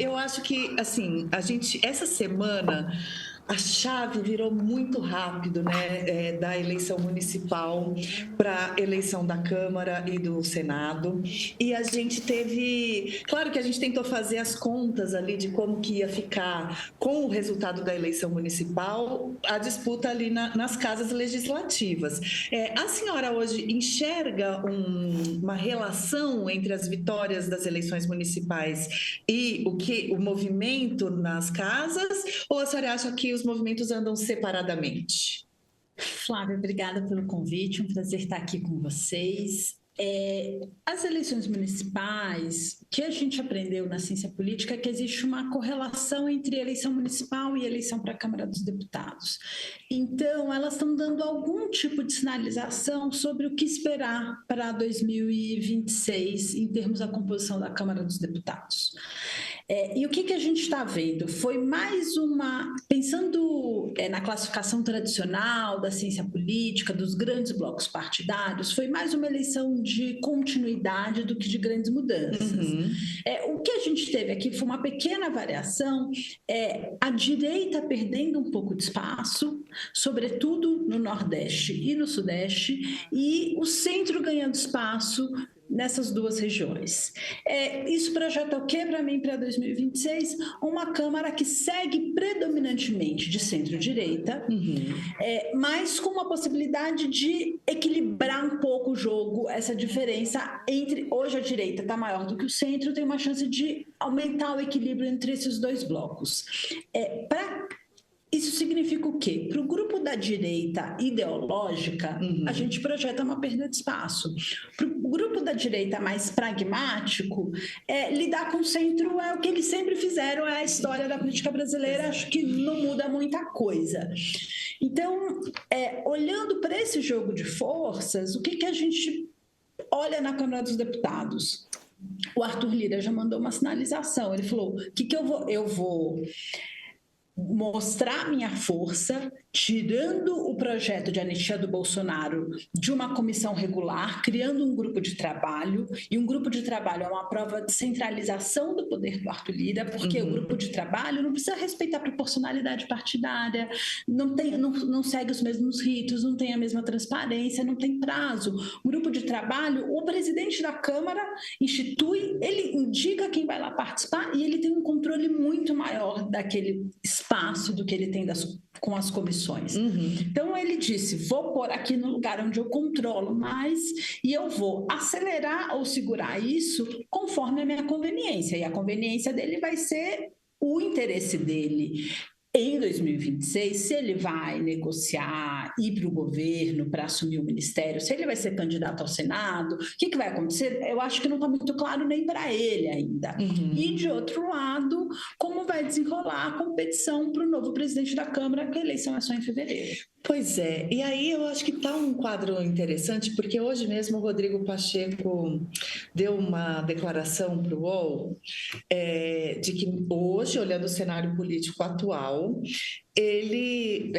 Eu acho que, assim, essa semana, a chave virou muito rápido, né, da eleição municipal para a eleição da Câmara e do Senado. E a gente teve, claro que a gente tentou fazer as contas ali de como que ia ficar com o resultado da eleição municipal, a disputa ali nas casas legislativas. A senhora hoje enxerga uma relação entre as vitórias das eleições municipais e o movimento nas casas, ou a senhora acha que os movimentos andam separadamente? Flávia, obrigada pelo convite, um prazer estar aqui com vocês. As eleições municipais, o que a gente aprendeu na ciência política é que existe uma correlação entre eleição municipal e eleição para a Câmara dos Deputados. Então, elas estão dando algum tipo de sinalização sobre o que esperar para 2026 em termos da composição da Câmara dos Deputados. E o que a gente está vendo? Foi mais pensando na classificação tradicional da ciência política, dos grandes blocos partidários, foi mais uma eleição de continuidade do que de grandes mudanças. Uhum. O que a gente teve aqui foi uma pequena variação, a direita perdendo um pouco de espaço, sobretudo no Nordeste e no Sudeste, e o centro ganhando espaço nessas duas regiões. Isso projeta o que para mim para 2026? Uma Câmara que segue predominantemente de centro-direita, mas com uma possibilidade de equilibrar um pouco o jogo, essa diferença entre... Hoje a direita está maior do que o centro, tem uma chance de aumentar o equilíbrio entre esses dois blocos. Isso significa o quê? Para o grupo da direita ideológica, a gente projeta uma perda de espaço. Para o grupo da direita mais pragmático, lidar com o centro é o que eles sempre fizeram, é a história da política brasileira, acho que não muda muita coisa. Então, olhando para esse jogo de forças, o que a gente olha na Câmara dos Deputados? O Arthur Lira já mandou uma sinalização, ele falou, eu vou mostrar minha força, tirando o projeto de anistia do Bolsonaro de uma comissão regular, criando um grupo de trabalho, e um grupo de trabalho é uma prova de centralização do poder do Arthur Lira, porque o grupo de trabalho não precisa respeitar a proporcionalidade partidária, não segue os mesmos ritos, não tem a mesma transparência, não tem prazo. O grupo de trabalho, o presidente da Câmara institui, ele indica quem vai lá participar e ele tem um controle muito maior daquele espaço do que ele tem com as comissões. Então ele disse, vou pôr aqui no lugar onde eu controlo mais e eu vou acelerar ou segurar isso conforme a minha conveniência, e a conveniência dele vai ser o interesse dele. Em 2026, se ele vai negociar, ir para o governo para assumir o ministério, se ele vai ser candidato ao Senado, o que vai acontecer? Eu acho que não está muito claro nem para ele ainda. E, de outro lado, como vai desenrolar a competição para o novo presidente da Câmara, que a eleição é só em fevereiro. Pois é, e aí eu acho que está um quadro interessante, porque hoje mesmo o Rodrigo Pacheco deu uma declaração para o UOL de que hoje, olhando o cenário político atual, ele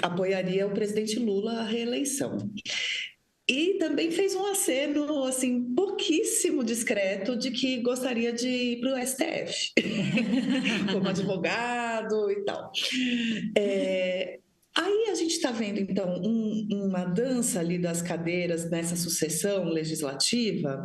apoiaria o presidente Lula à reeleição. E também fez um aceno, assim, pouquíssimo discreto de que gostaria de ir para o STF, como advogado e tal. Aí a gente está vendo, então, uma dança ali das cadeiras nessa sucessão legislativa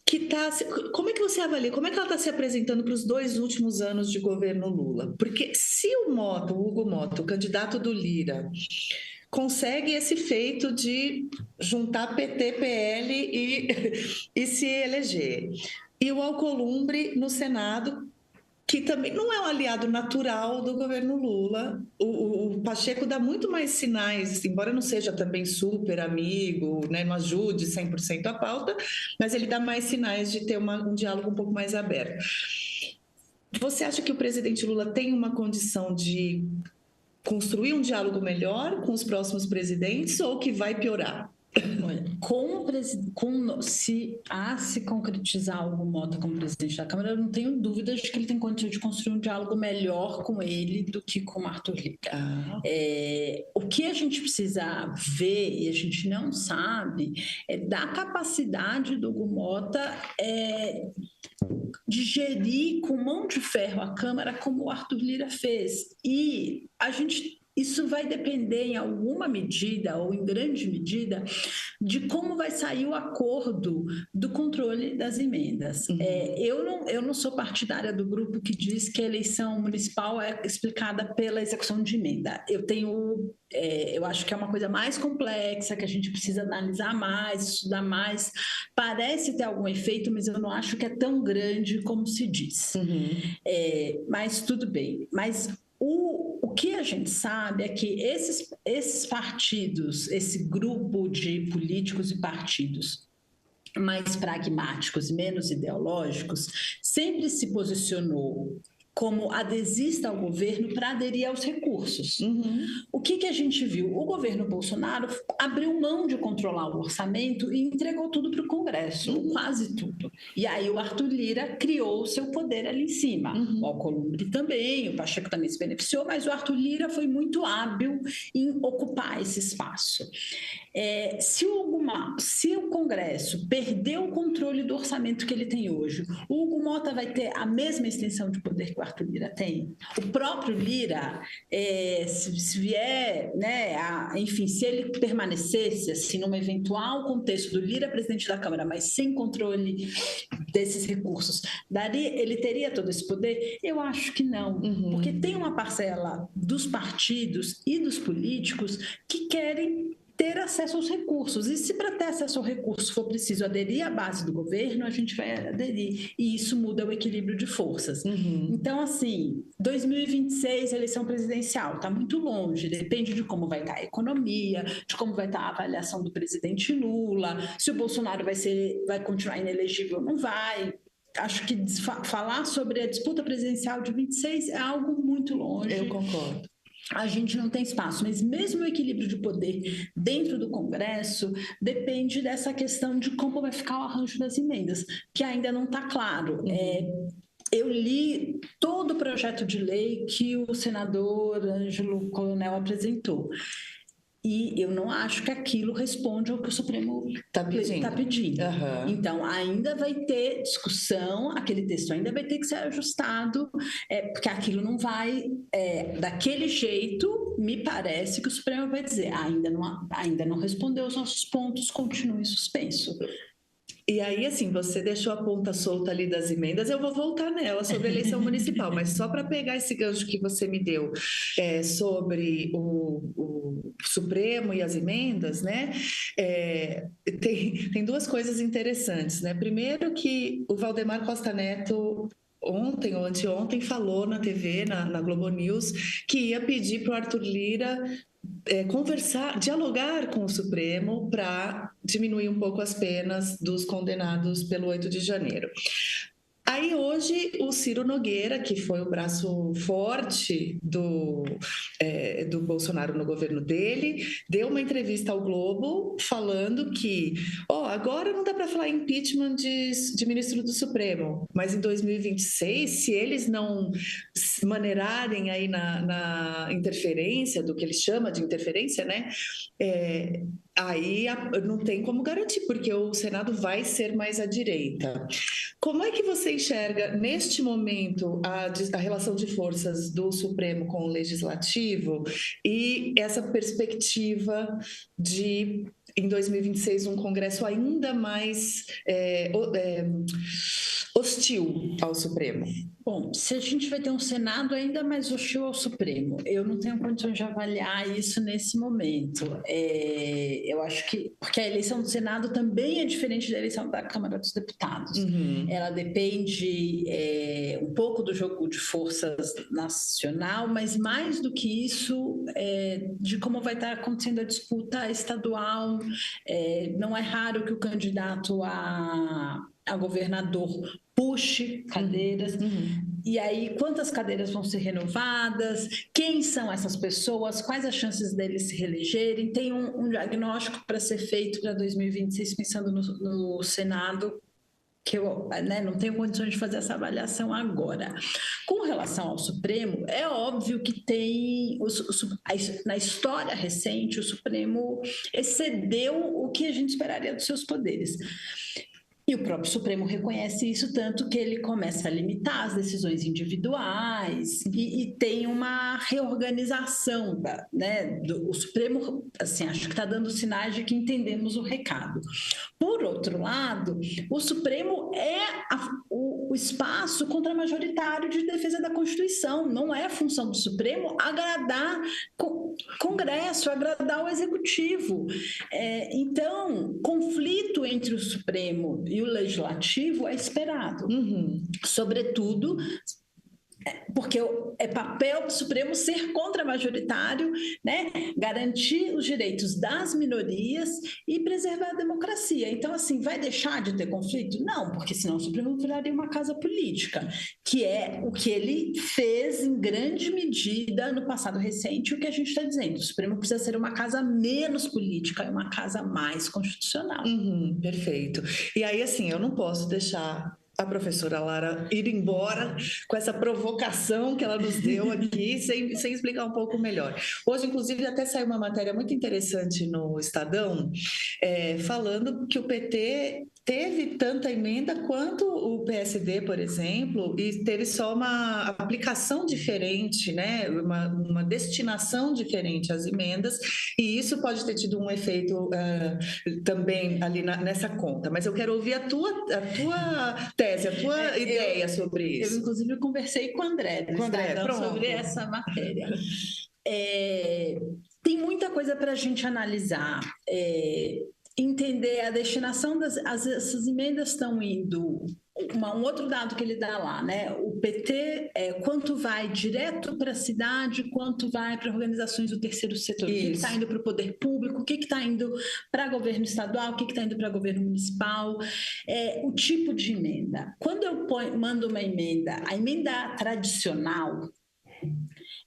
que está... Como é que você avalia? Como é que ela está se apresentando para os 2 últimos anos de governo Lula? Porque se o Hugo Mota, o candidato do Lira, consegue esse feito de juntar PT, PL e se eleger, e o Alcolumbre no Senado, que também não é um aliado natural do governo Lula. O Pacheco dá muito mais sinais, embora não seja também super amigo, né, não ajude 100% a pauta, mas ele dá mais sinais de ter um diálogo um pouco mais aberto. Você acha que o presidente Lula tem uma condição de construir um diálogo melhor com os próximos presidentes ou que vai piorar? Olha, Olha, se concretizar o Mota como presidente da Câmara, eu não tenho dúvidas de que ele tem condição de construir um diálogo melhor com ele do que com o Arthur Lira. O que a gente precisa ver, e a gente não sabe, é da capacidade do Hugo Mota de gerir com mão de ferro a Câmara como o Arthur Lira fez. E isso vai depender, em alguma medida, ou em grande medida, de como vai sair o acordo do controle das emendas. Eu não sou partidária do grupo que diz que a eleição municipal é explicada pela execução de emenda. Eu acho que é uma coisa mais complexa, que a gente precisa analisar mais, estudar mais. Parece ter algum efeito, mas eu não acho que é tão grande como se diz. Mas tudo bem. Mas o que a gente sabe é que esses partidos, esse grupo de políticos e partidos mais pragmáticos e menos ideológicos, sempre se posicionou como adesista ao governo para aderir aos recursos. O que a gente viu? O governo Bolsonaro abriu mão de controlar o orçamento e entregou tudo para o Congresso, quase tudo. E aí o Arthur Lira criou o seu poder ali em cima. O Alcolumbre também, o Pacheco também se beneficiou, mas o Arthur Lira foi muito hábil em ocupar esse espaço. Se o Congresso perder o controle do orçamento que ele tem hoje, o Hugo Mota vai ter a mesma extensão de poder que o Arthur Lira tem? O próprio Lira, se vier, né, enfim, se ele permanecesse assim, num eventual contexto do Lira presidente da Câmara, mas sem controle desses recursos, ele teria todo esse poder? Eu acho que não, porque tem uma parcela dos partidos e dos políticos que querem ter acesso aos recursos. E se para ter acesso ao recurso for preciso aderir à base do governo, a gente vai aderir. E isso muda o equilíbrio de forças. Então, assim, 2026, eleição presidencial, está muito longe. Depende de como vai estar a economia, de como vai estar a avaliação do presidente Lula, se o Bolsonaro vai continuar inelegível ou não vai. Acho que falar sobre a disputa presidencial de 26 é algo muito longe. Eu concordo. A gente não tem espaço, mas mesmo o equilíbrio de poder dentro do Congresso depende dessa questão de como vai ficar o arranjo das emendas, que ainda não está claro. Eu li todo o projeto de lei que o senador Ângelo Coronel apresentou. E eu não acho que aquilo responde ao que o Supremo está pedindo. Então, ainda vai ter discussão, aquele texto ainda vai ter que ser ajustado, porque aquilo não vai, daquele jeito, me parece que o Supremo vai dizer, ainda não respondeu os nossos pontos, continua em suspenso. E aí, assim, você deixou a ponta solta ali das emendas, eu vou voltar nela sobre a eleição municipal, mas só para pegar esse gancho que você me deu sobre o Supremo e as emendas, né? Tem duas coisas interessantes, né? Primeiro que o Valdemar Costa Neto ontem ou anteontem falou na TV, na Globo News, que ia pedir para o Arthur Lira dialogar com o Supremo para diminuir um pouco as penas dos condenados pelo 8 de janeiro. Aí hoje o Ciro Nogueira, que foi o braço forte do Bolsonaro no governo dele, deu uma entrevista ao Globo falando que agora não dá para falar impeachment de ministro do Supremo, mas em 2026, se eles não maneirarem aí na interferência, do que ele chama de interferência, né? Aí não tem como garantir, porque o Senado vai ser mais à direita. Como é que você enxerga, neste momento, a relação de forças do Supremo com o Legislativo e essa perspectiva de, em 2026, um Congresso ainda mais hostil ao Supremo? Bom, se a gente vai ter um Senado ainda mais hostil ao Supremo, eu não tenho condições de avaliar isso nesse momento. Eu acho que... Porque a eleição do Senado também é diferente da eleição da Câmara dos Deputados. Ela depende... um pouco do jogo de forças nacional, mas mais do que isso, de como vai estar acontecendo a disputa estadual. Não é raro que o candidato a governador puxe cadeiras. E aí, quantas cadeiras vão ser renovadas? Quem são essas pessoas? Quais as chances deles se reelegerem? Tem um diagnóstico para ser feito para 2026, pensando no Senado, que eu não tenho condições de fazer essa avaliação agora. Com relação ao Supremo, é óbvio que tem, na história recente, o Supremo excedeu o que a gente esperaria dos seus poderes. E o próprio Supremo reconhece isso, tanto que ele começa a limitar as decisões individuais e tem uma reorganização do Supremo, assim, acho que está dando sinais de que entendemos o recado. Por outro lado, o Supremo é o espaço contramajoritário de defesa da Constituição. Não é função do Supremo agradar o Congresso, agradar o Executivo. Então, conflito entre o Supremo e o Legislativo é esperado. Sobretudo porque é papel do Supremo ser contramajoritário, garantir os direitos das minorias e preservar a democracia. Então, assim, vai deixar de ter conflito? Não, porque senão o Supremo viraria uma casa política, que é o que ele fez em grande medida no passado recente, o que a gente está dizendo. O Supremo precisa ser uma casa menos política e uma casa mais constitucional. Perfeito. E aí, assim, eu não posso deixar a professora Lara ir embora com essa provocação que ela nos deu aqui, sem explicar um pouco melhor. Hoje, inclusive, até saiu uma matéria muito interessante no Estadão, falando que o PT teve tanta emenda quanto o PSD, por exemplo, e teve só uma aplicação diferente, uma destinação diferente às emendas, e isso pode ter tido um efeito também ali nessa conta. Mas eu quero ouvir a tua tese, a tua ideia sobre isso. Eu, inclusive, conversei com o André do Estadão sobre essa matéria. Tem muita coisa para a gente analisar. Entender a destinação essas emendas estão indo. Um outro dado que ele dá lá, o PT, quanto vai direto para a cidade, quanto vai para organizações do terceiro setor, o que está indo para o poder público, o que está indo para governo estadual, o que está indo para governo municipal, o tipo de emenda. Quando eu mando uma emenda, a emenda tradicional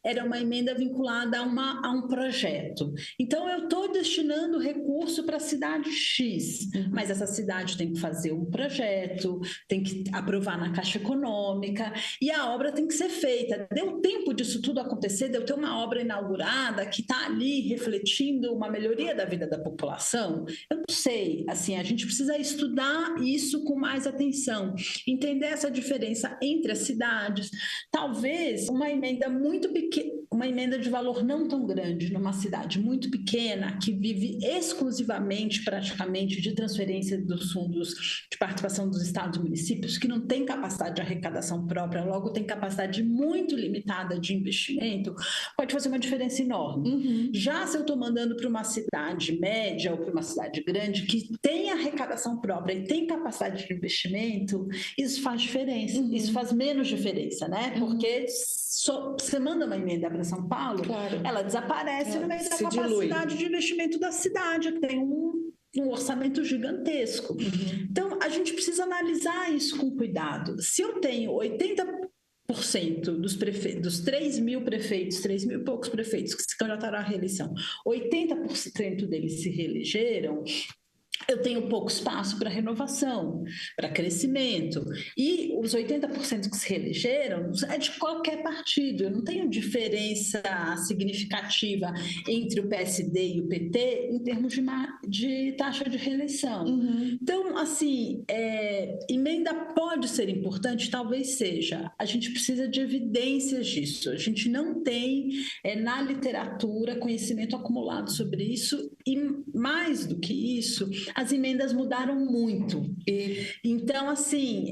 era uma emenda vinculada a um projeto. Então, eu estou destinando recurso para a cidade X, mas essa cidade tem que fazer um projeto, tem que aprovar na Caixa Econômica, e a obra tem que ser feita. Deu tempo disso tudo acontecer, de eu ter uma obra inaugurada que está ali refletindo uma melhoria da vida da população? Eu não sei. Assim, a gente precisa estudar isso com mais atenção, entender essa diferença entre as cidades. Talvez uma emenda muito pequena, uma emenda de valor não tão grande numa cidade muito pequena que vive exclusivamente, praticamente, de transferência dos fundos de participação dos estados e municípios, que não tem capacidade de arrecadação própria, logo tem capacidade muito limitada de investimento, pode fazer uma diferença enorme. Já se eu estou mandando para uma cidade média ou para uma cidade grande que tem arrecadação própria e tem capacidade de investimento, isso faz diferença, isso faz menos diferença, Porque você manda uma emenda para São Paulo, ela desaparece no meio da capacidade de investimento da cidade, que tem um orçamento gigantesco. Então, a gente precisa analisar isso com cuidado. Se eu tenho 80% dos 3 mil prefeitos, 3 mil e poucos prefeitos que se candidataram à reeleição, 80% deles se reelegeram, eu tenho pouco espaço para renovação, para crescimento. E os 80% que se reelegeram é de qualquer partido. Eu não tenho diferença significativa entre o PSD e o PT em termos de taxa de reeleição. Então, assim, emenda pode ser importante? Talvez seja. A gente precisa de evidências disso. A gente não tem, na literatura, conhecimento acumulado sobre isso. E, mais do que isso, as emendas mudaram muito. Então, assim,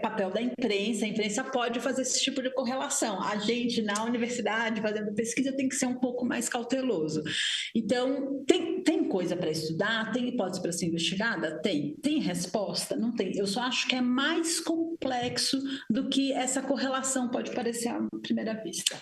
papel da imprensa, a imprensa pode fazer esse tipo de correlação. A gente, na universidade, fazendo pesquisa, tem que ser um pouco mais cauteloso. Então, tem coisa para estudar? Tem hipótese para ser investigada? Tem. Tem resposta? Não tem. Eu só acho que é mais complexo do que essa correlação pode parecer à primeira vista.